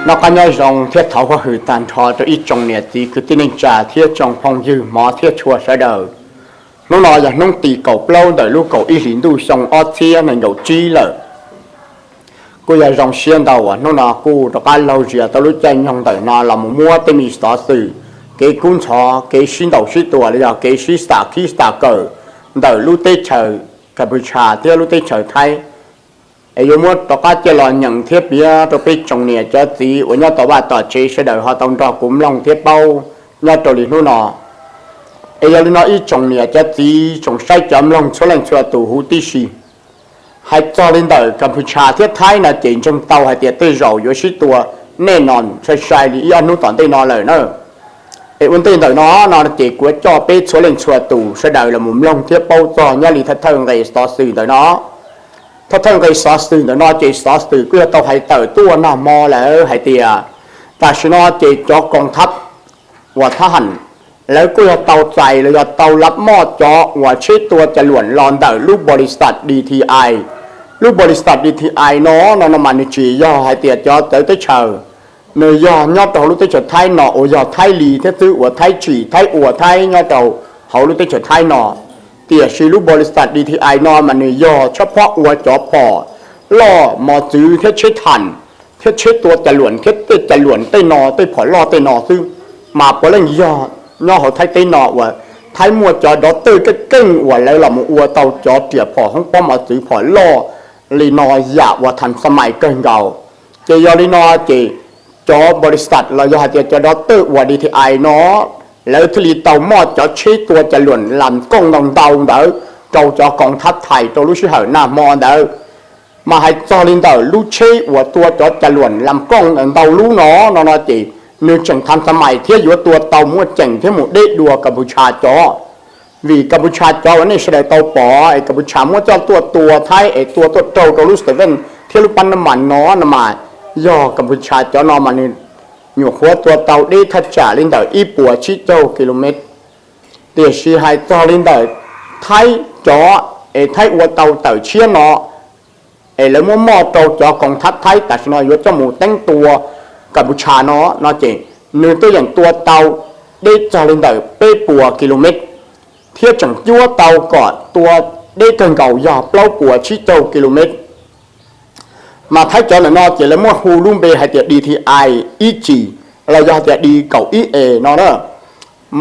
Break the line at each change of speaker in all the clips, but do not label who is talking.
nó có nhớ rằng thiết thảo và hữu tàn thọ cho ít trong nhiệt gì cứ tin trả thiết trong phong dư mỏ thiết chùa sẽ đời nó nói rằng nông tì cầu lâu đời lúc cầu ít lính đu xong ở thiên này đầu chi lợ cô giờ dòng xuyên đầu à nó nói cô đó cái lâu gì tao lúc tranh nhông đời nó là một mua tên mình xóa sự cái cuốn chó cái xin đầu xin tuổi là cái xin xả khí xả cờ đời lúc tết trời Campuchia theo lúc tết trời thay ấy giống như tao có chơi là nhận thiết bia tao biết trong nhà cho gì ở nhà tao bà tao chơi sẽ đợi họ tông trò cũng lòng thiết bao nhà tao liền nó nọ ấy giờ nó ít trong nhà cho gì trong sai chấm lòng số lần xưa tù hú tí xì hay cho lên đời Campuchia thiết thái là chuyện trong tàu hay tiệt tây rầu với sĩ tua nên nòn sai đi ăn nó toàn tây nọ lời nữa ấy vấn đề đời nó là chỉ của cho biết số lần xưa tù sẽ đợi là một lòng thiết bao cho nhà lý thật thân này so sự đời nóถ้าท่านเคยสอนสื่อเนาะเจสอนสื่อก็ต้องให้เติร์ตัวหน้ามอแล้วให้เตียแต่ชนะเจจอกองทัพว่าทหารแล้วก็จะเตาใจแล้วจะเตารับมอดจอว่าชื่อตัวจะหลวนรอนเตอร์รูปบริษัท DTI รูปบริษัท DTI เนาะนอนมันจีย่อให้เตียจอเตอร์เชิญเนื้อย่อยอดตัวรู้เตอร์ไทยเนาะโอ้ยอไทยลีเทซื้อว่าไทยจีไทยอวดไทยยอดตัวเขารู้เตอร์ไทยเนาะเตี่ยชีรูบริษัท DTI นอมันนี่ย่อเฉพาะอวจอพอล่อมอจื้อเทชทันเทชตัวจรวนเทชจรวนเตนอเตผอล่อเตนอซึ่งมาพอเล่นย่อเขาไทยเตนอว่าไทยมัวจอดอเตอร์ก็เก่งว่าแล้วเรามัวเตาจอเตี่ยพอห้องป้อมมาจื้อพอล่อลีนอยาว่าทันสมัยเก่งเก่าเจยอลีนอเจจอบริษัทเราอยากจะจอดอเตอร์ว่า DTI เนาะแล้วทลีเตาหม้อจะชี้ตัวจะหล่นลำกงนองเตาเด้อเจ้าจะกองทัพไทยตัวรู้ชื่อเหรอหน้ามอเด้อมาให้จอลินเตอร์รู้ชี้ว่าตัวจะหล่นลำกงนองเตารู้เนาะนอจีเนื้อจังทันสมัยเที่ยวอยู่ตัวเตามั่วเจ๋งเที่ยวหมดได้ดัวกัมพูชาจอvìกัมพูชาจอวันนี้แสดงเตาปอไอ้กัมพูชามั่วเจ้าตัวไทยไอ้ตัวเจ้าตัวรู้สึกเป็นเที่ยวรูปปั้นน้ำมันเนาะน้ำมันย่อกัมพูชาจอนอมันนี่อยู่หัวตัวเตาได้ทัดจ่าลินเดอร์อีปัวชิโจกิโลเมตรเดี๋ยวชีให้จอลินเดอร์ไทยจอไทยวัวเตาเต๋อเชี่ยนอแล้วมั่วมอเตาจอกองทัพไทยแต่ชนอยจมูกแต่งตัวกัมพูชาเนาะเจเนื้อตัวอย่างตัวเตาได้จอลินเดอร์เป้ปัวกิโลเมตรเทียบจังยัวเตาก่อนตัวได้เกินเก่ายาเปล่าปัวชิโจกิโลเมตรมาท้ายจอหน่อยเจแล้วมั่วฮูลุ่มเบให้เดีย DTI อีจีเราอยากจะดีเก่าเนาะ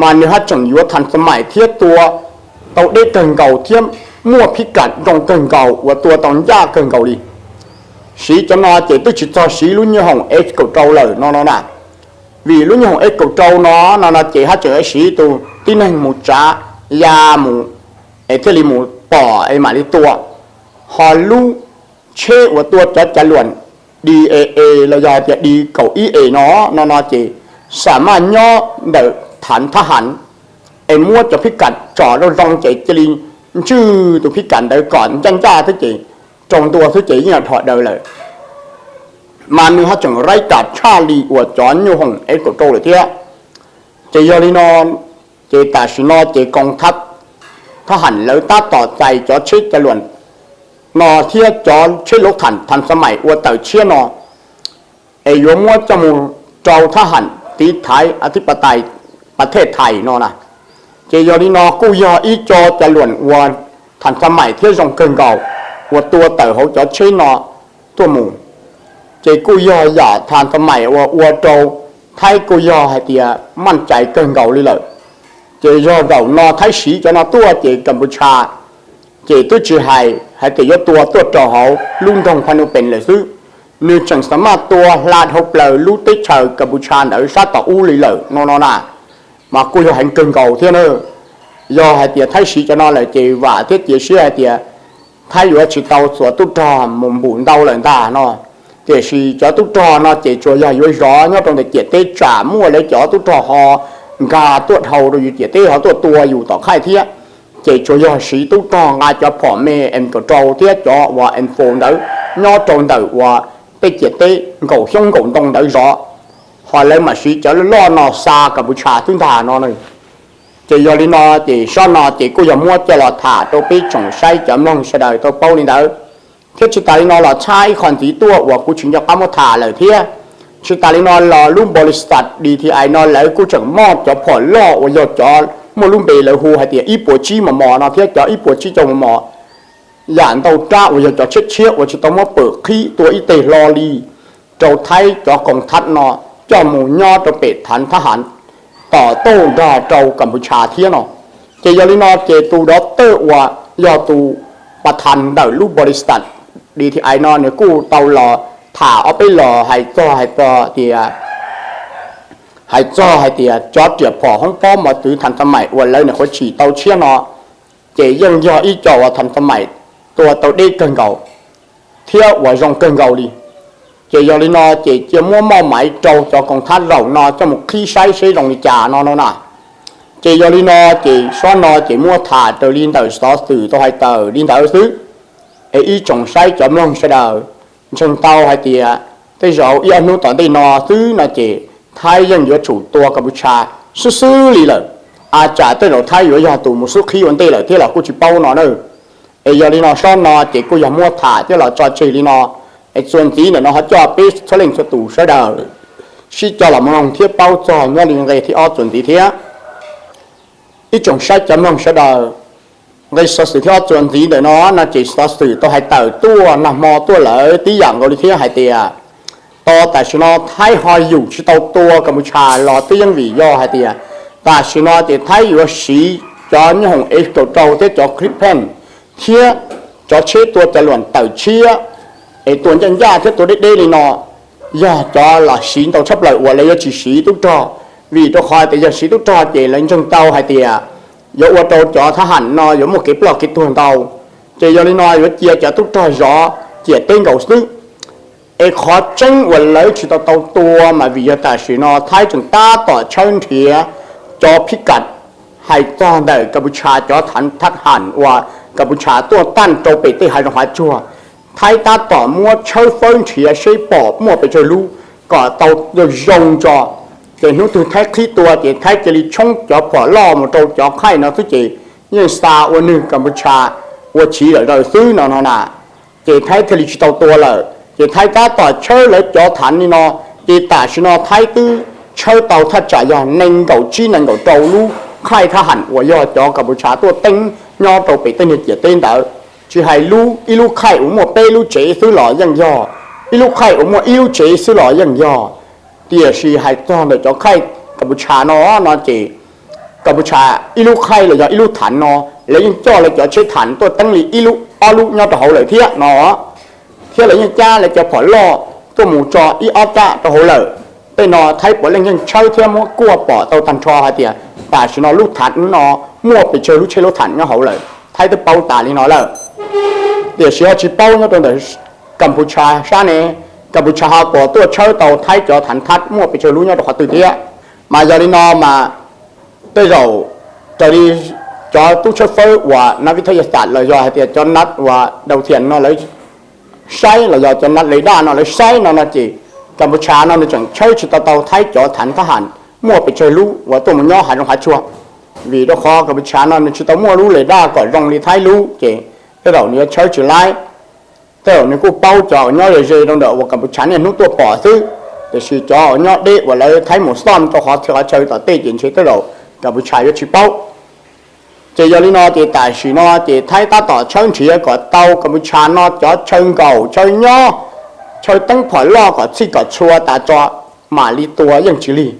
มันเนี่ยฮะจังอยู่ทันสมัยเทียบตัวเตาได้เกินเก่าเทียมมั่วพิกัดตรงเกินเก่าว่าตัวตอนยากเกินเก่าดีสีจะนอเจตัวจิตจอสีรุ่นยี่ห้องเอสเก่าเจ้าเลยเนาะvìรุ่นยี่ห้องเอสเก่าเจ้าเนาะเจฮะเจอสีตัวที่นั่งหมูจ้ายาหมูเทลิหมูป่อหมาลิตัวฮอลลูเชื่อว่าตัวจะหลวน DAA เราอยากจะดีเก่าเนาะจีสามารถย่อเดินฐานทหารมั่วจะพิกัดจ่อเราลองเจลินชื่อตัวพิกัดเดินก่อนจังจ้าทุกจีจงตัวทุกจีเนี่ยถอดเดินเลยมาเนื้อจังไรกัดชาลีอวดจอนอยู่ห้องก็โตเลยเที่ยเจยอรินอนเจตาชินอเจกองทัพทหารแล้วตาต่อใจจอชิดจะหลวนนอเทียจอนชื่อลกทันสมัยอวดเต่าเชี่ยนอโยมัวจมูเจ้าทหารตีไทยอธิปไตยประเทศไทยนะเจยอรินอกูยออีจอจะหลวนวัวทันสมัยเที่ยจงเกินเก่าวัวตัวเต่าเขาจะชื่อนอตัวหมูเจกูยอหย่าทันสมัยวัวโจไทยกูยอให้เตียมั่นใจเกินเก่าเลยเจยอเก่านอไทยสีจะนอตัวเจกัมพูชาเจตัวจีให้เตียตัวจอเขาลุ่งทองพันธุ์เป็นเลยซื้อเนื้อจังสามารถตัวลาดหกเลยลูติเชอร์กัมพูชาở sátต่ออูเลยนอmà cô cho hành cần cầu thế nữa do hai tiệt thái sĩ cho nó là chị và thiết chỉ sĩ hai tiệt thái vừa chỉ tàu sửa tút trò mồm bùn đau lần ta nó tiệt sĩ cho tút trò nó chỉ cho giờ vừa gió nhớ trong tiệt tê trả mua lấy cho tút trò họ gà tuột hầu rồi tiệt tê họ tuột tuaอยู่ต่อค่ายเทียchỉ cho giờ sĩ tút trò ngay cho phò mẹ em có trâu tiệt cho và em phồn đỡ nhớ trong đỡ và tê tiệt tê cầu xong cầu đông đỡ gió họ lấy mà sĩ cho lo nó xa cả buổi trà chúng ta nó này chỉ giờ đi nó chỉ sao nó chỉ cô giờ mua cho là thả tôi biết trồng sai chấm lòng sẽ đời tôi bao nhiêu đó thế chỉ tại nó là sai còn tí tua và cô chính cho cá một thả lời thế ชิตาลินอนรอลุ่มบริษัทดีทีไอนอนแล้วกูจังมอดจะผ่อนล่อวายจอมัวลุ่มเบลเลยหูให้เตียอีปวดชี้มาหมอเนาะเทียจออีปวดชี้จงมาหมออย่างเตาจ้าวายจอเชี่ยว่าจะต้องมาเปิดขี้ตัวอีเตลอลีเจ้าไทยจอกองทัพเนาะเจ้าหมูย่อจะเป็ดฐานทหารต่อโต้ดาเจ้ากัมพูชาเทียเนาะเจยลินอเจตูด็อกเตอร์ว่ายอตูประธานเดาลูกบริษัทดีทีไอนอนเนี่ยกู้เตาหล่อถ่าเอาไปหล่อให้จ่อให้ต่อเตียให้จ่อให้เตียจอดเตียพอห้องป้อมมาตื้อทันสมัยวันแล้วเนี่ยเขาฉี่เตาเชี่ยเนาะเจยังย่ออีจ่อว่าทันสมัยตัวเตาได้เกินเก่าเที่ยวว่ารงเกินเก่าดิเจยอลินอเจเจียมัวมอหมายเจ้าจอกองทัพเรานอจะมุกขี้ใช้ใช้ลงในจ่านอนน่ะเจยอลินอเจซ้อนนอเจมัวถ่าเตอลินเตอร์ซอสตื่อตัวให้เตอลินเตอร์ซื้อไอ้อีจงใช้จะมั่งเสดอชงเตาให้เตียแต่เราอีอนุต่อได้นอซื้อนะเจไทยยังอยู่ถูตัวกัมพูชาซื้อลีเลยอาจารย์แต่เราไทยอยู่ยาตูมุสุขีวันเตเลยที่เรากูจิเป้านอเนอไอ้ยอลินอซ้อนนอเจกูยังมัวถ่าที่เราจอเจลินอไอ้ส่วนที่เนี่ยเขาจ่อปีทะเลงสตูเสดอชิจ่อละมองเทียบเป้าจ่อเนี่ยลิงเลยที่อ้อส่วนที่เทียอีจงใช้จำลองเสดอในสัตว์ที่อ้อส่วนที่เนี่ยเนาะน่าจะสัตว์ตัวให้เต่าตัวนำมอตัวเลยที่อย่างเราที่ให้เตียต่อแต่ชนอไทยหอยอยู่ชิตตัวกัมพูชาหล่อที่ยังวิย่อให้เตียแต่ชนอจะไทยอยู่สีจอนี่ของเอสตัวเจ้าที่จอคลิปเพนเทียจอเชื่อตัวจะหล่นเต่าเชี่ยไอตัวยังยากที่ตัวเด็กๆเลยเนาะยากจอละสีตัวชับเลยว่าเลยจะสีตุ๊กจอvì tôi khỏi thì giờ sĩ tôi cho chị lên trong tàu hay tiệt giờ ô tô cho thà hẳn nó giống một cái block cái tuần tàu chị giờ đi nói với chị cho tôi cho rõ chị tên cầu sức ai khó tranh và lấy chỉ tàu tua mà vì giờ ta sĩ nó thay chúng ta tỏ chân thiệt choพิกัดให้ตอนได้กัมพูชาcho thành thắt hẳn và กัมพูชาตัวตั้นโจไปที่ให้เราหาชัวไทยตาต่อมัวเช่าเฟิร์นเฉียใช้ปอบมัวไปเจอรู้ก่อเตาโดยยงจอเจนู้ตัวไทยขี้ตัวเจไทยจะรีช่องจอพอล่อมาโตจอไข่เนาะทุกเจยังซาวันนึงกัมพูชาว่าฉีเลยเราซื้อเนาะน่ะเจไทยจะรีชิตตัวเลยเจไทยตาต่อเช่าเลยจอฐานนี่เนาะเจตาชินอไทยตื้อเช่าเตาทัดจ่ายอย่างหนึ่งเก่าชี้หนึ่งเก่าโตรู้ไข่ทหารว่ายอจอกัมพูชาตัวเต็งยอโตไปเต้นเจี๋ยเต้นเด้อchỉ hay lu ilu khai uống một bê lu chế xứ lọ dân do ilu khai uống một ilu chế xứ lọ dân do tiệt si hay cho để cho khai Campuchia nó chỉ Campuchia ilu khai là do ilu thản nó lấy những cho là cho chế thản tôi tăng lý ilu alu nhau cho hậu lợi thiết nó thiết lấy những cha là cho phải lo tôi muốn cho i áp cha cho hậu lợi bên nó thấy bởi lên những chơi thêm mua cua bỏ tàu tàn cho hay tiệt và chỉ nó lu thản nó mua bị chơi lu chơi lu thản nhau hậu lợi thấy tôi bao tả đi nó làเดี๋ยวเชื่อจีเป้าเนี่ยตรงไหนกัมพูชาชาเนี่ยกัมพูชาปอตัวเช่าเตาไทยจอฐานทัดมั่วไปเจอรู้เนี่ยตัวขอตื่นเที่ยมาจอรินอมาได้เราจอรีจอตู้เชื่อเฟ้อว่านักวิทยาศาสตร์เราจอให้เตียจอนัดว่าดาวเทียนเนาะเลยใช้เราจอนัดเลยด้านเนาะเลยใช้เนาะนะจีกัมพูชาเนาะจังเช่าชุดเตาไทยจอฐานทหารมั่วไปเจอรู้ว่าตัวมันย่อหันลงหาชัวvì đó khóกัมพูชาเนาะชุดเตามั่วรู้เลยด้าก่อนลงลีไทยรู้จีcái đầu này chơi trở lại cái đầu này cô bao trò nhau rồi rồi trong đó và Campuchia này nó tua bỏ thứ để sử cho nhau đi và lấy thấy một son cho họ chơi tại tây chiến chơi cái đầu Campuchia nó chỉ bao chỉ giờ nó chỉ tại sử nó chỉ thấy ta tỏ chơi chỉ có tàu Campuchia nó cho chơi cầu chơi nhau chơi tăng phải lo có chỉ có chua ta cho mà li tua yang chỉ li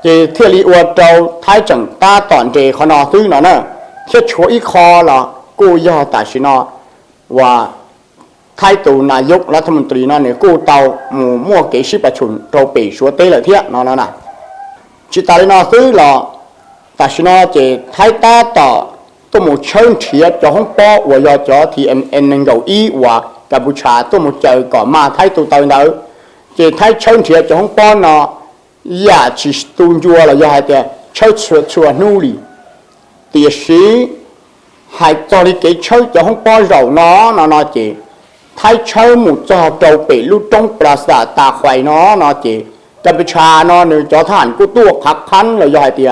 chỉ thiết li uo trâu thấy chẳng ta toàn chỉ khó nó thứ nó nè thiết chúa ít khó làกู้ย่อตาชินอว่าไทยตูนายกรัฐมนตรีนั่นเนี่ยกู้เตาหมู่มั่วเกชิประชุนโตปีชัวเตเลยเทียนอนน่ะจิตาลินอซื้อหล่อตาชินอเจไทยตาต่อตัวหมู่เชิงเฉียจอห้องป้อว่ายอจอทีเอ็นนึงเกาอีว่ากัมพูชาตัวหมู่เจอก่อนมาไทยตูเตาเนอเจไทยเชิงเฉียจอห้องป้อนอย่าจิสตูนจัวละยาให้เตเชิดชัวนู่ลีเตียสีhai cho đi cái chơi cho không bao giờ nó chỉ thay chơi một trò trâu bị lúc trong prasa ta khoai nó chỉ Campuchia nó nếu cho thản của tua khắc khăn là do thì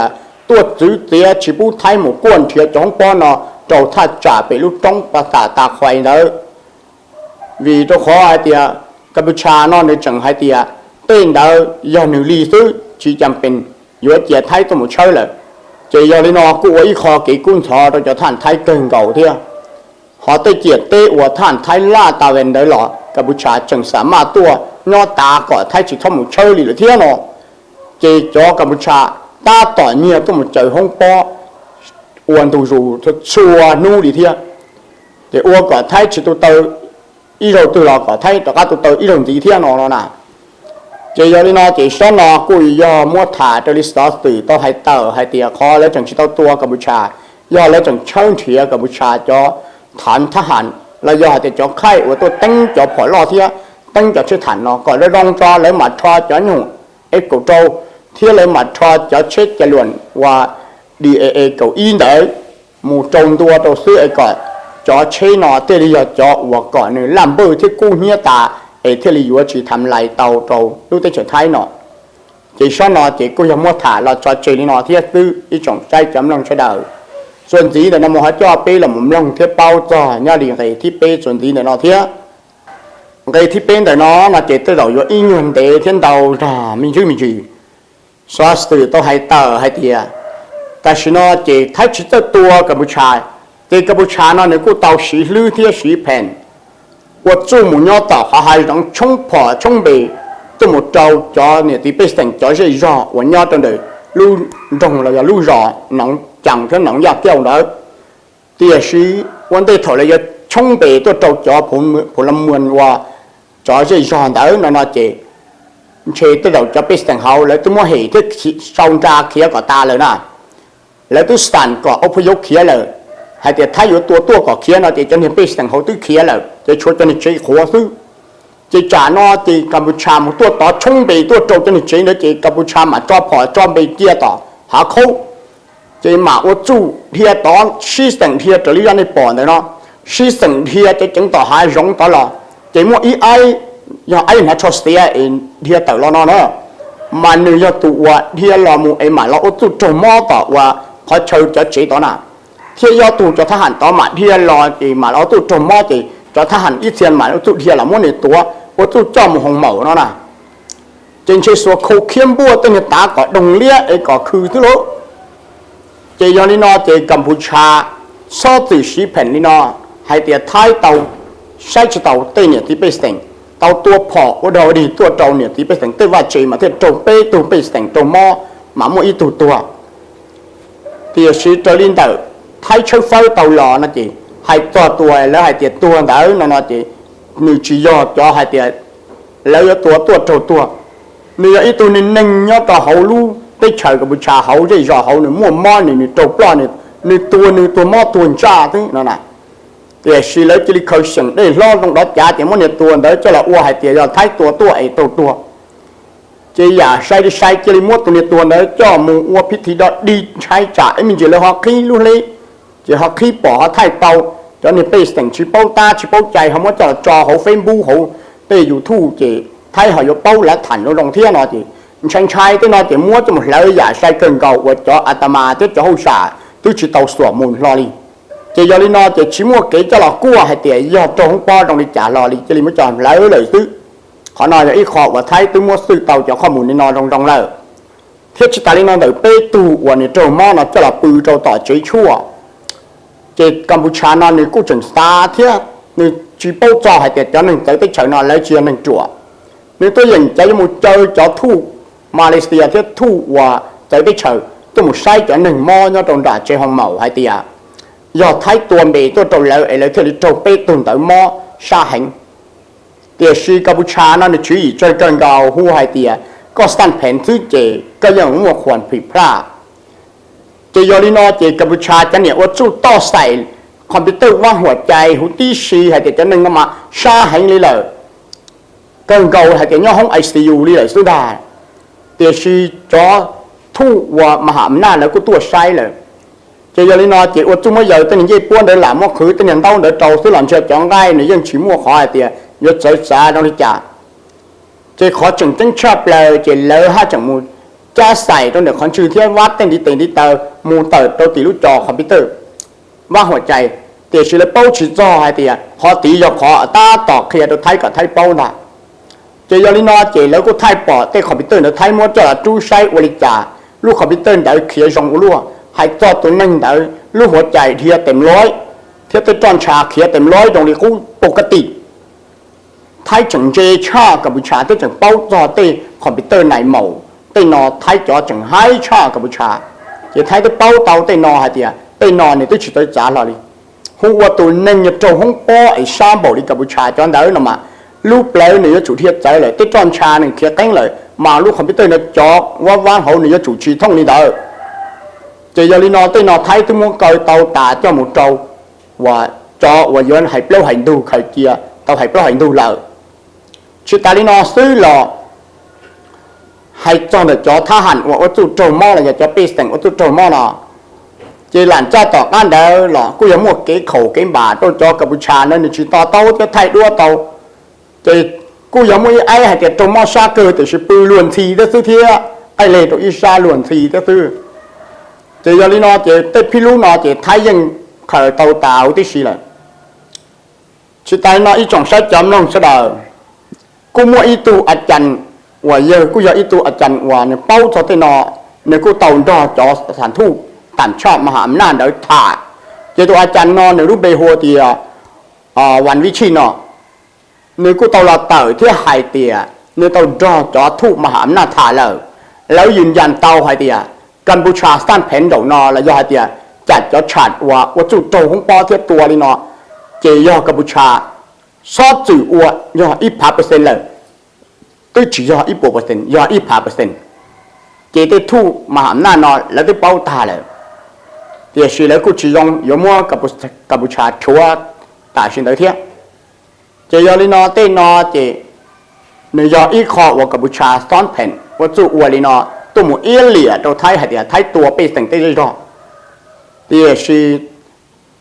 tua chữ tia chỉ bu thay một cuốn thiệt cho không bao nó trâu thắt trả bị lúc trong prasa ta khoai đó vì tôi khó hai thì Campuchia nó nếu chẳng hai thì tên đó do nữ lý sư chỉ chămเป็นอยู่เจียไทยตัวหมดเช่เลยเจียลีนอกูไอ้คอกี่กุนทอเราจะท่านไทยเกินเก่าเที่ยhọ tới chuyện tê củaท่านไทยล่าตาเวนได้หรอกัมพูชาจึงสามารถตัวยอตาก่อไทยจิตทอมุเชอหรือเที่ยนอเจจอกัมพูชาตาต่อเนี่ยตัวมุเจอห้องปออวนตูรูทุชัวนู่หรือเที่ยเจอวนก่อไทยจิตตัวเตออีเราตัวเราก่อไทยตัวก็ตัวเตออีเราดีเที่ยนอน่ะเจยอลีนอเจซ้อนนอกุยยอมัวถ่าตัวลิสต์ตื่นตัวให้เตอให้เตียคอแล้วจึงจิตตัวกัมพูชาย่อแล้วจึงเชิญเถียกัมพูชาจอฐานทหารแล้วย่อแต่จอไข่ว่าตัวตั้งจอผอรอเที่ยตั้งจอชื่อฐานนอก่อนแล้วรองจอแล้วมาทอจอหนุ่มเอ็กโกโจเที่ยเลยมาทอจอเช็ดจะล้วนว่าDAA เก่าอินเดอร์หมู่จงตัวตัวซื้อไอ้ก่อนจอเชนอเตลียจอว่าก่อนหนึ่งลำเบอร์ที่กู้เฮียตาเอเทลียัวจีทำลายเตาโตรู้แต่เฉยไทยหนอจีชอนนอจีกูยังมัวถ่าเราจอเจลีนอที่ซื้ออีจงใจจำลองเฉดส่วนจีแต่นำมาจ่อเป้ละมุมลงเทียเป้าจ่อเนี่ยดีไงที่เป้ส่วนจีแต่นอเทียไงที่เป้แต่นอน่ะเจตัวเราอยู่อินยันเตเทียนเตาจ่ามีชื่อมีจีสวัสดิ์ต้องให้เตอให้เทียแต่ฉันนอเจไทยชิดตัวกัมพูชาเจกัมพูชาน่ะเนี่ยกูเตาสีลื้อเทียสีแผ่นว่าจู่หมู่ยอต่อหาให้ต้องชงผอชงเบจู่หมู่เจ้าจ่อเนี่ยที่เป็นสิ่งจ่อใช่จ่อวันยอตอนเดียลู่ตรงเราจะลู่จ่อหนังจังcái nóng giặc kêu đó thì sĩ vấn đề thổi là冲bể tôi trâu cho phụ lâm muôn qua cho dây giòn đó nó chỉ chế tôi đầu cho biết thằng hậu lại tôi mua hỉ thức sau ra kia của taเลยนะแล้วtôi sẵn có ốc phô kiaเลยhay thì thayอยู่ตัวcó kia nó thì cho nên biết thằng hậu tôi kiaเลยจะช่วยcho nên chế khó thứ chỉ trả nó thì Campuchia mộtตัวต่อ冲bểตัวtrâu cho nên chế nó chỉ Campuchia mà cho phỏ cho bể kiaต่อหาเขาchỉ mà ô chu thiệt đó sĩ sinh thiệt trở lại này bỏ này nó sĩ sinh thiệt chỉ chứng tỏ hai giống đó là chỉ một ý ai do ai mà cho xe thiệt tự lo nó nữa mà nếu do tụ và thiệt là một em mà lo ô chu trồng mò tỏ và họ chơi cho chỉ đó nè thiệt do tụ cho thằng đó mà thiệt lo thì mà lo tụ trồng mò thì cho thằng ít tiền mà ô chu thiệt là muốn này tua ô chu cho một hồng màu nó nè trên chơi số khâu khiêm bua tên người ta có đồng lia ấy có khư thứ lỗเจยอนี่นอเจกัมพูชาซอตือสีแผ่นนี่นอให้เตียท้ายเตาใช้เตาเตเนี่ยที่ไปแต่งเตาตัวพอว่าเราดีตัวเตาเนี่ยที่ไปแต่งเตว่าเจมาเทียโจเป้ตัวไปแต่งโจมอหมาโมอีตัวเตียสีเจลินเตอท้ายใช้ไฟเตาหล่อนะจีให้ตัวแล้วให้เตียตัวเตอนั่นนะจีนี่จียอจอให้เตียแล้วตัวนี่อีตัวนี่นึ่งยอต่อเขาลู่ได้เชิญกัมพูชาเขาได้รอเขาเนี่ยมั่วมอเนี่ยตัวปลาเนี่ยตัวมอตัวจ้าทั้งนั่นน่ะแต่สิแล้วจะเคยสั่งได้รอตรงดอกจ้าแต่มั่วเนี่ยตัวเดี๋ยวจะละอ้วให้เตี๋ยท้ายตัวไอ้ตัวจะอย่าใช้จะมั่วตัวเนี่ยตัวเดี๋ยวจ่อมูอ้วพิธีดอกดีใช้จ่าไอ้มันจะเลยhọขี้luônเลยจะhọขี้bỏ họ thay tàu cho nênไปสั่งชิปเป้าชิปเป้าใจเขาว่าจะจ่อเขาเฟซบุ๊กเขาไปอยู่ทู่จะthay họอยู่เป้าและถันเราลงเที่ยนอจีฉันใช้ตัวน้อยแต่มัวจะหมดแล้วอย่าใช้เกินเก่าว่าจะอาตมาจะจะหูสาตัวจิตเตาสวมมูลลอลีจะยอลีนอจะชิมัวเก๋จะหลอกกู้ให้เตี๋ยยอดตรงป้อตรงนี้จ่าลอลีจะรีไม่จอนแล้วเลยซื้อขอนอยจะอีขอบว่าไทยตัวมัวซื้อเตาจะข้อมูลในนอนตรงแล้วเทียบจิตตาลีนอเดือเป้ตูวันนี้โจมอนจะหลับปืนโจต่อใจชั่วเจกัมพูชานอนในกู้จังซาเทียในจีโป้จ่อให้เตี๋ยจะหนึ่งใจไปเฉยนอนแล้วเชียร์หนึ่งจั่วในตัวอย่างใจมุดเจอจ่อทู่มาเลเซียที่ทู่ว่าใจได้เฉยตัวมุดไส้จะหนึ่งมอยอตรงด่าเจฮองเหมาให้เตียยอดท้ายตัวเบตัวโตแล้วไอ้เลยที่โจเป้ตุนแต่มอชาหังเตียชีกัมพูชานั่นชื่อใจเกินเก่าหูให้เตียก็สั่นแผ่นซื้อเจก็ยังมัวควรผิดพลาดเจยอรินอเจกัมพูชาจะเนี่ยว่าสู้ต่อใส่คอมพิวเตอร์ว่าหัวใจหูตีชีให้เตียจะหนึ่งก็มาชาหังเลยเกินเก่าให้เตียย่อห้องICUเลยสุดาเดี๋ยวชีจอทู่ว่ามหาอำนาจแล้วก็ตัวใช้เลยเจียลินอจีว่าจุ่มไม่ใหญ่ตั้งยี่ป้วนเดินหลังว่าคือตั้งยังต้องเดินโจซื้อหลังเชือกจ้องได้เนี่ยยังชิมัวขอไอเตียยศสาต้องที่จ่าเจีขอจึงตั้งชอบเลยเจีเลอห้าจังมูจ้าใส่ต้องเดี๋ยวขอชื่อที่วัดตั้งที่เตอมูเตอตัวตีลูกจอคอมพิวเตอร์ว่าหัวใจเดี๋ยวชีเลยเป้าชีจอไอเตียพอตียกขอตาต่อเคลียร์ตัวไทยกับไทยเป้าน่ะ เจยอลินอเจแล้วก็ไทยปอเต้คอมพิวเตอร์เนไทยมัวจะจู้ใช้วริจาลูกคอมพิวเตอร์เดี๋ยวเขียนส่งรั่วให้จอตัวนึงเดี๋ยวลูกหัวใจเทียเต็มร้อยเทียตัวจอนชาเขียเต็มร้อยตรงนี้กูปกติไทยจังเจชากับบูชาเต้จังเป้าจอเต้คอมพิวเตอร์ไหนเหมาเต้นอไทยจอจังให้ชากับบูชาเจไทยเต้เป้าเตาเต้นอหาเดียเต้นอเนี่ยเต้ชิดเต้จ่าเราเลยหัวตัวนึงเนี่ยโจห้องป้อไอ้ชาบอกดิกับบูชาจอนเดี๋ยวน่ะมาลูกแปลเนี่ยchủ thiếtใจเลยเต้จอนชาเนี่ยเขียนเต้งเลยมาลูกคอมพิวเตอร์เนี่ยจอว่างเขาเนี่ยchủ trì thôngนี่เด้อเจยอลินอเต้นอไทยที่มัวเกยเตาตาเจ้าหมูโจว่าจอว่าย้อนให้เปล่าให้ดูใครเกียเตาให้เปล่าให้ดูเลยชิตาลินอซื้อหล่อให้จอเนี่ยจอท่าหันว่าจุดโจมอเลยจะปีแต่งว่าจุดโจมอเนาะเจหลานเจ้าต่อกันเด้อหล่อกูยังมัวเก๋เข่าเก๋บ่าต้นจอกับบูชานั่นนี่ชิตาเตาจะไทยด้วยเตาเจกูยังไม่ไอ้ให้เจ้าโจมอชาเกิดแต่ชิปืนล้วนทีได้ซื้อเทียไอ้เลยตัวอีชาล้วนทีได้ซื้อเจยอลินอเจเต้พี่ลูกนอเจไทยยังขายเตาตาวที่สิเลยชิตายนออีจงใช้จำลองเสดอกูมัวอีตูอาจารย์ว่าเยอะกูอยากอีตูอาจารย์ว่าเนี่ยเป้าทอเตนอเนี่ยกูเตาดอจอสถานทูตต่างชาติมหาอำนาจเดี๋ยวถ่าเจตัวอาจารย์นอเนี่ยรูปเบโฮเตียวันวิชินอเนี่ยกูเตาเราเต๋อที่ไฮเตียเนี่ยเตาดอจอทูตมหาอำนาจถ่าเลยแล้วยืนยันเตาไฮเตียกัมพูชาสั้นแผ่นดอกนอและยอดเดียจัดยอดฉาดว่าจุดโตของปอเทียบตัวเลยเนาะเจยอกัมพูชาซอจืดว่ายอ1%เลยตัวจียอ1%ยอ1%เจได้ทูมหาอำนาจนอแล้วได้เป้าตาเลยเดี๋ยวสิแล้วกูจียองยมัวกัมพูชาชัวตาชินเดียเจยอลินอเต้นอเจเนยออีคอว่ากัมพูชาซ้อนแผ่นว่าจุอวลินอตัวหมูเอเลียตัวไทยหัดเดียไทยตัวไปแต่งเต้ได้รอเดี๋ยวสิ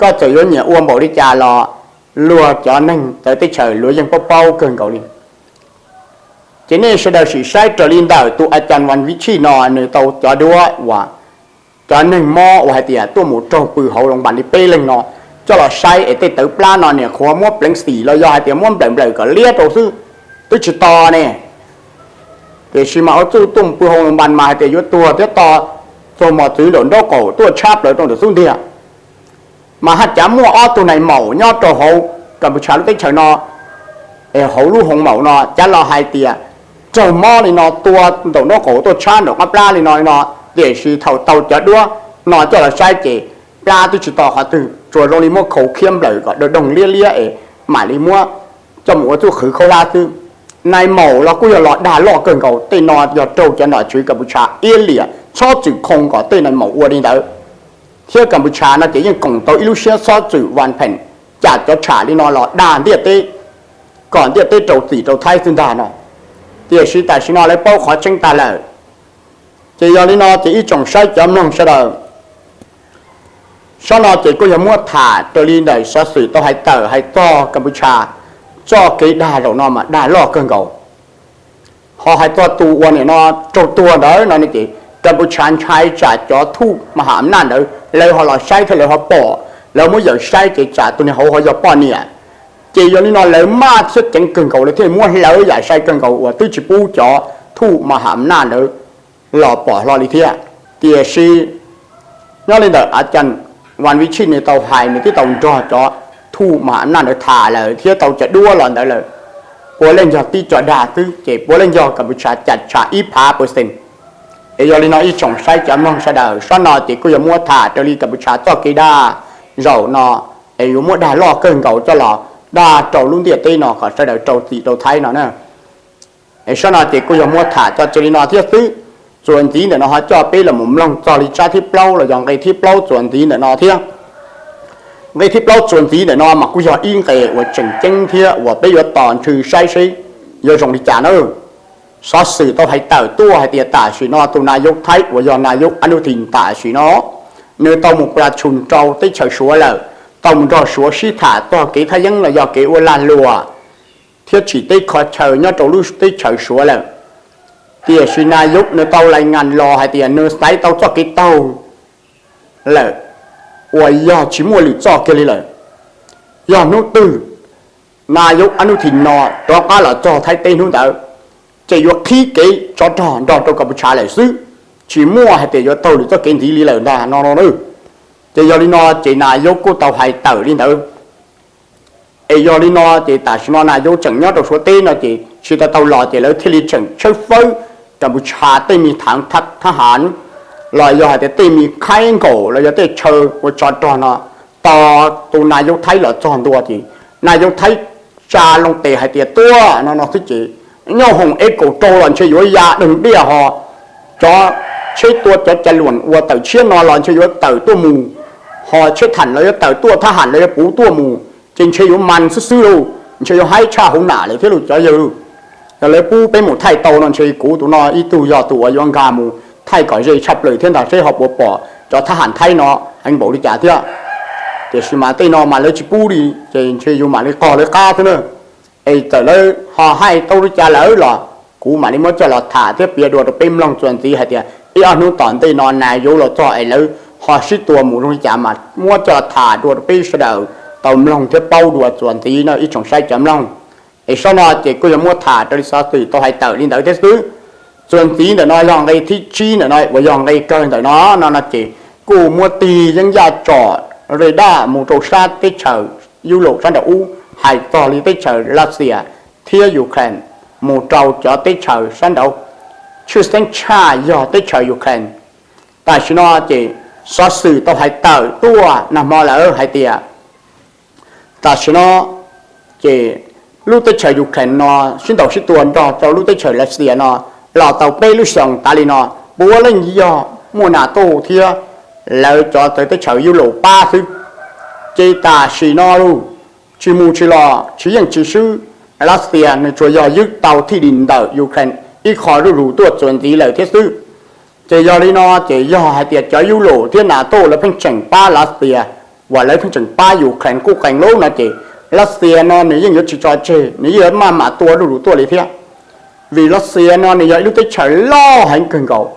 ก็จะย้อนเนี่ยอ้วนบอกดิจารอลัวจอนั่งแต่ที่เฉยลัวยังเป้าเกินเกาหลีเจนี่เสด็จสิใช้จอลินดาวตัวอาจารย์วันวิชินอเนื้อตัวจอดัวว่าจอนั่งมอว่าหัดเดียตัวหมูโจปือเขาลงบันที่เป้เลยนอจะเราใช้ไอ้เต้ตัวปลานอเนี่ยขวม้วนเปล่งสีเราย่อหัดเดียม้วนเปล่งเปล่งก็เลี้ยตัวซื้อตัวจิตต่อเนี่ยเดี๋ยวชิมาเอาตู้ตุ่มปืนหงบันมาแต่ยุตัวเดี๋ยวต่อโซมอซื้อหล่นดอกเก่าตัวชาบเลยตรงเดือดซุ่มเดียมาหัดจ้ามัวอ้อตัวไหนเหมายอดตัวเขากัมพูชาลูกเต้เฉยนอเขาลูกหงเหมานอจ้าเราไฮเตียเจ้าหม้อเลยนอตัวดอกดอกเก่าตัวชาดอกปลาเลยนอนอเดี๋ยวชีเท่าเต่าจัดด้วยนอเจ้าเราใช้เจปลาตัวจิตต่อเขาตื่นจวนลงลิมัวเขาเข้มเลยก็เดินดงเลี้ยหมายลิมัวเจ้าหมูตัวขือเขาลาตื่นนายหมูเราก็อย่าหลอดด่าหลอกเกินเก่าเต้นอนอย่าโจจะหน่อยช่วยกัมพูชาเอเลียชอบจืดคงก่อเต้นนายหมูอวดนี่เด้อเที่ยวกัมพูชาน่าจะยังกงโตอิลุเชียซอจืดวันแผ่นจากจะฉาที่นอนหลอดด่าเดียเต้ก่อนเดียเต้โจสีโจไทยซึ่งด่าเนาะเดียชีแต่ชีนอเลยเป้าขอเชิงตาเลยเจียลินอจะอีจงใช้จำลองเสด็จชนอจะก็ยังมั่วถ่าตัวลีนได้ซอสื่อต้องให้เต๋อให้ต่อกัมพูชาจ่อเกยด่าเราเนาะมาด่าลอกเกินเก่าพอให้ตัวเนี่ยเนาะโจตัวเด้อเนาะนี่จีกัมพูชาใช้จ่าจ่อทูมหาอำนาจเด้อเลยเขาเราใช้เท่าไรเขาป่อแล้วเมื่ออยากใช้เกจ่าตัวนี้เขาจะป้อนเนี่ยเจียนี่เนาะเลยมากสุดจังเกินเก่าเลยที่มั่วให้เราอยากใช้เกินเก่าว่าตื้อจีปูจ่อทูมหาอำนาจเด้อหล่อป่อหล่อลิเทียเตียซีนี่เลยเด้ออาจารย์วันวิชิตในเตาไฮในที่เตาจ่อทูมหาอำนาจเด้อถ่าเลยที่เตาจะดัวหล่อนได้เลยปัวเล่นยอตีจอดาตื้อเจ็บปัวเล่นยอกัมพูชาจัดฉา1%เอยอลินออีจงใช้จำลองเสด็จซ้อนนอติกุยมัวถ่าเจลีกัมพูชาจ่อกีดาเรานอเอยุมัวด่าล่อเกินเก่าจะหล่อด่าโจลุงเดียตีนอขอเสด็จโจตีโจไทยนอเนี่ยเอซ้อนนอติกุยมัวถ่าจ่อเจลีนอที่ซื้อส่วนจีเนี่ยนอจ่อปีละหมุนลองจ่อลิชาที่เปล่าละอย่างไรที่เปล่าส่วนจีเนี่ยนอเที่ยในที่เปล่าส่วนจีเนี่ยนอมากุยอิงเกว่าเจ๋งเจ๋งเที่ยว่าไปอยู่ตอนชื่อใช่ใช่ยอส่งลิจานซอสสื่อต้องให้เต่าตัวให้เตียตาสีนอตัวนายกไทยว่ายอนายกอนุทินตาสีนอเนื้อต้องมุกประชุมเจ้าได้เฉยชัวเลยต้องรอชัวชีถาตัวเกทยังเลยยอเกวลาลัวเที่ยวฉีดได้ขอเฉยเนี่ยตัวรู้ได้เฉยชัวเลยเตียสีนายกเนื้อเต่ารายงานรอให้เตียเนื้อไซต์เต่าจ่อเกเต่าเลยว่ายอชิมัวหรือจ่อเกเลยยอนุตื่นนายกอนุทินนอตัวก็หล่อจ่อไทยเต้นหุ่นเต่า chỉ có khí cái cho tròn đòn trong Campuchia lại xứ chỉ mua hay để cho tàu được cho kiến gì lý lợi là nó nữa chỉ do nó chỉ là yếu của tàu hay tàu đi nữa ấy do nó chỉ tại sao nó yếu chẳng nhớ được số tiền nó chỉ tàu lò chỉ lấy thiết lý chẳng chơi phơi Campuchia tây mi thắng thắt thà hán là do hay tây mi khai cổ là do tây chơi của cho tròn nó tàu tụ này yếu thấy là tròn đua thì này yếu thấy cha long tề hay tiệt tua nó thích chỉ nhau hồng ếch cổ trâu lần chơi với ya đừng đi họ cho chơi tua cho chạy luồn qua tàu chiếc nó lần chơi với tàu tua mù họ chơi thành lấy tàu tua tha hẳn lấy bú tua mù trên chơi với man sư sư đâu chơi với hai cha hồng nã lấy thế luôn cho giờ rồi lấy bú bên một thay tàu lần chơi cũ tụi nó ít tu giờ tụi ở yon gà mù thay cõi dây chập lời thiên đạo chơi học bộ bỏ cho tha hẳn thay nó anh bảo đi trả thế thì mà tay nó mà lấy chỉ bú đi chơi với mà lấy cò lấy cá thế nữa ấy tới đây họ hay tàu đi trả lỡ là cú mà đi mất cho là thả tiếp bia đồ được bim long chuẩn gì hay thì ý anh nói toàn tay nó này vô là cho ấy lỡ họ xích tua mù trong chả mặt mua cho thả đồ được bim sau đầu tàu long tiếp bao đồ chuẩn gì nó ít trồng sai chấm long ấy sau đó chỉ có mua thả cho đi sao từ tàu hay tàu đi tới thế thứ chuẩn gì để nói lòng đây thích chi để nói và lòng đây cơn để nó là chỉ cú mua tì dân gia trọ rồi đa một trâu sát tết chờ du lịch sang đầu hay to lý tết chờ Russia thiên Ukraine một trâu cho tết chờ sang đầu chưa sinh cha do tết chờ Ukraine tại sao nó chỉ so sự tao hay tờ tua nằm mò là ở hay tiệt tại sao nó chỉ lúc tết chờ Ukraine nó xin đầu xin tuần cho lúc tết chờ Russia nó là tàu bay lúc sòng ta li nó búa lên do mua NATO thiên lợi cho tới tết chờ du lịch ba thứ chỉ ta xì nó luôn chỉ mua chỉ lo chỉ những chỉ sư Russia nên cho doยึดtàuที่ดินtàu Ukraine ít khó đủ tuổi chuẩn gì lời thiết sư chỉ do đi nó chỉ do hai tiệt cho du lộ thiên NATO là phân chỉnh ba Russia và lấy phân chỉnh ba Ukraine cố cảnh lâu là chỉ Russia nó nếu như chỉ cho chơi nếu như mà tuổi đủ tuổi thì thế vì Russia nó nếu lúc tới chơi lo hành cần cầu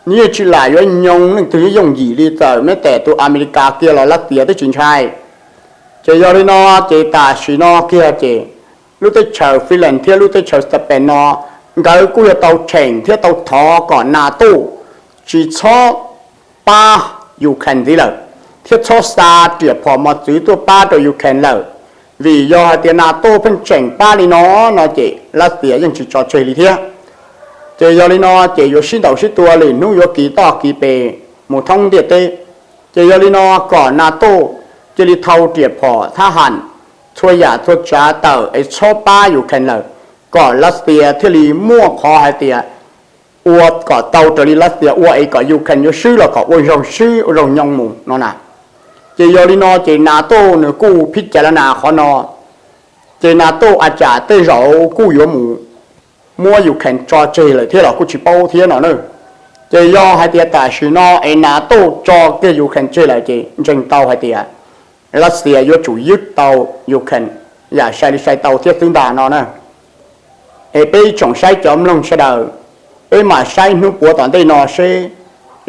như chỉ là do nhung nên thứ dùng gì đi tới mấy tệ tụi America kia là Russia tới chiến trai chỉ do đi nó chỉ ta chỉ nó kia chỉ lúc tới chờ Finland thiết lúc tới chờ Spain nó cái cú là tàu chèn thiết tàu thọ còn NATO chỉ cho ba Ukraine gì rồi thiết cho xa triệt phò một chữ tôi ba từ Ukraine rồi vì do tiền NATO phân chèn ba đi nó chỉ là tiền nhưng chỉ cho chơi đi thiết chỉ do đi nó chỉ có xin đầu xin tua liền nu có ký to ký bề một thông điệp tê chỉ do đi nó còn NATO chỉ đi thâu triệt phò tha hẳnช่วยอย่าทดช้าเต่าไอ้ชอบป้าอยู่แค่นั้นก่อนรัสเซียที่รีมั่วคอไฮเตียอวดก่อเต่าตัวรีรัสเซียอวดไอ้ก่ออยู่แค่ยังชื่อเราก่ออวยเราชื่อเรายองมุงนั่นน่ะเจยอรินอเจนาโต้เนื้อกู้พิจารณาขอนอเจนาโต้อาจารย์เตยเรากู้อยู่หมู่มั่วอยู่แค่จอเจเลยที่เรากู้ชิปเอาเทียนหน่อยเนอะเจยอไฮเตียแต่ชื่อนอไอ้นาโต้จอเกอยู่แค่เจเลยเจจึงเต่าไฮเตียรัสเซียอยู่chủยึดเตายูเครนอย่าใช้เตาเทียบถึงด่านnó nèไปจงใช้จอมลงเสดไปมาใช้นู้ปัวตอนได้นอเช่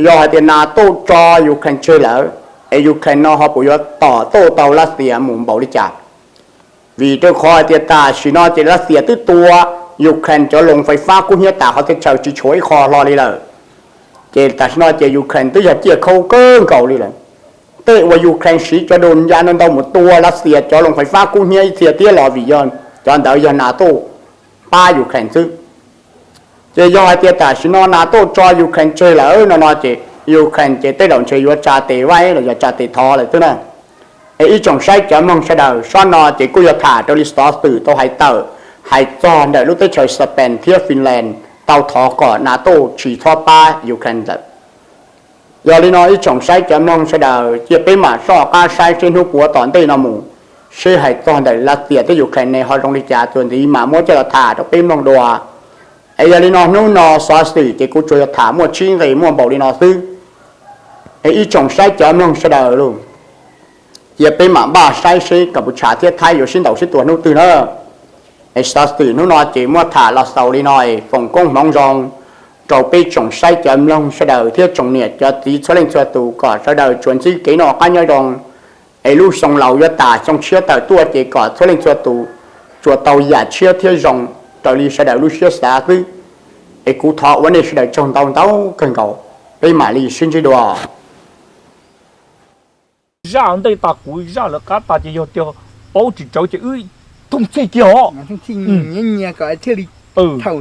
ยอให้เดนาโต้จอยูเครนเชื่อแล้วยูเครนนอเขาปุยต่อโต้เตารัสเซียหมุนบริจาคvì tôi khỏi tiền ta chỉ nói chỉรัสเซียตื้อตัวยูเครนจะลงไฟฟ้ากู้เฮียตาเขาจะเช่าจีช่วยคอรอเลยเลยเจแต่ฉันnóiเจยูเครนตื้อจะเจียเขาเกินเก่าเลยเลยเตะว่ายูเครนสีจะโดนยานนดหมดตัวรัสเซียจะลงไฟฟ้ากู้เฮียเสียเตี้ยหล่อวิญญาณจอนเดายานาโต้ป้ายูเครนซื้อเจยอให้เตี้ยแต่ฉันนาโต้จอยูเครนเจอแล้วนอเจยูเครนเจเต้หลงเชยว่าจ่าเตะไว้หรือจ่าเตะทอเลยตัวนั้นไอ้จงใช้จำลองเสดซ้อนนอเจกุยถาตัวลิสตอสตื่นตัวไฮเตอร์ไฮจอนเดลูกเตเชยสเปนเทียฟินแลนด์เตาทอก่อนนาโต้ฉีทอป้ายูเครนจัดยอลินอยจงใช้จำลองเสดจะไปมาซ้อการใช้เส้นหัวปัวตอนเต้นอมูเชื่อให้ตอนเดรัสเซียที่ยูเครนในฮอลงดิจ่าตัวนี้มามั่วจะถาตัวเป็นลองดัวไอ้ยาลินอนู่นนอซอสติเจกูจะถามมั่วชิ้นเลยมั่วบอกลินอซื้อไอ้จงใช้จำลองเสดลูกจะไปมาบ้าใช้ซื้อกับบุชาเทียไทยอยู่ชิ้นเต่าชิ้นตัวนู่นตื่นเนอไอ้ซอสตินู่นนอเจมั่วถาเราเสาลินอยฝงก้งมองรองเราไปจงใช้จำลองเสดเทียจงเนี่ยจะตีเฉลี่ยตัวตูก่อนเสดชวนซื้อกี่นอกันย่อยดองไอ้ลูกส่งเราจะตาส่งเชื้อแต่ตัวเจก่อนเฉลี่ยตัวตูตัวเตาหยาเชื้อเทียจงตัวลีเสดลูกเชื้อสาคือ ai cú thọ vấn đề sẽ đợi trong tao cần cầu đây mà đi xin chơi đùa
ra đây ta cúi ra là cá ta chỉ yêu tiêu bao chỉ cháu chỉ ơi không chơi kiểu
ทั้งที่เนี่ยก็เที่ยวดิ
ừ
เท่า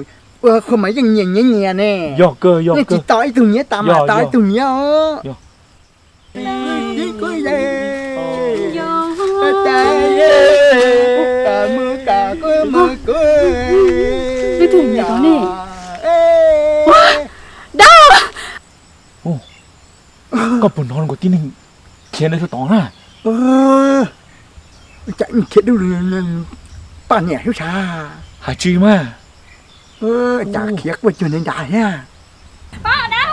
คนหมายยังเนี่ยแน่
do cơ
นี่จิตต่อยตรงนี้ตามมาต่อยตรงนี้อ๋อนี่ก็ยังแต่กะมือกะก็มือก็
ไม่ถึงไหนตอนนี้ดา
có buồn ngon của tin khiến đấy cho tỏ na
จะคิดดูเลยป้าเนี่ยหิวชา
hả chi mà
จากเขียกว่าอยู่ในด่านเนี่ย
ป้าดา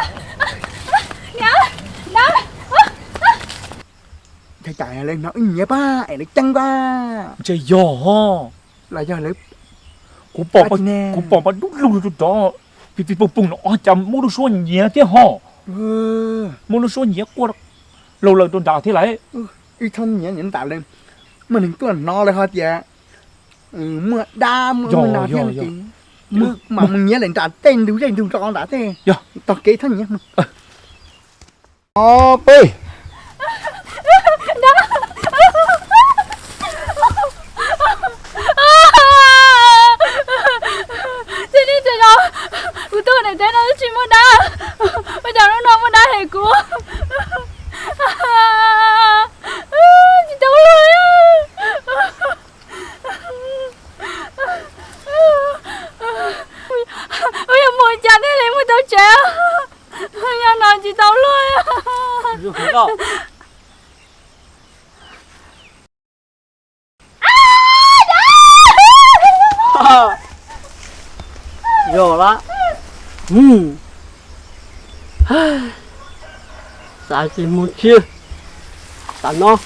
เดี๋ยวดา
จะจ่ายอะไรเนาะเนี่ยป้าไอ้เล็กจังป้า
chơi giò ho
เราจะเล็ก
cú bỏ mà đút lù đút đó vì bụng bụng nó chậm mua được số nhẹ thế ho mua được số nhẹ qua lâu lâu tôi đào thế lại
อีท่อนเนี่ยตาเลยมันถึงตัวนอเลยฮะเจ๊เมื่อดาเมื่อนอเที่ยงจริงมือมันเนี่ยเลยตาเต้นดูจอตาเต้ตอเกท่านเนี่ยอ๋อไป
thế đi chơi đâu cú tôi này thế nó chỉ muốn đá bây giờ nó muốn đá hệ cú chị đâu rồi bây giờ mùi chán thế lấy mùi tao trẻ bây giờ nói chị đâu rồi
rồi đó sao chỉ muốn chia sao nó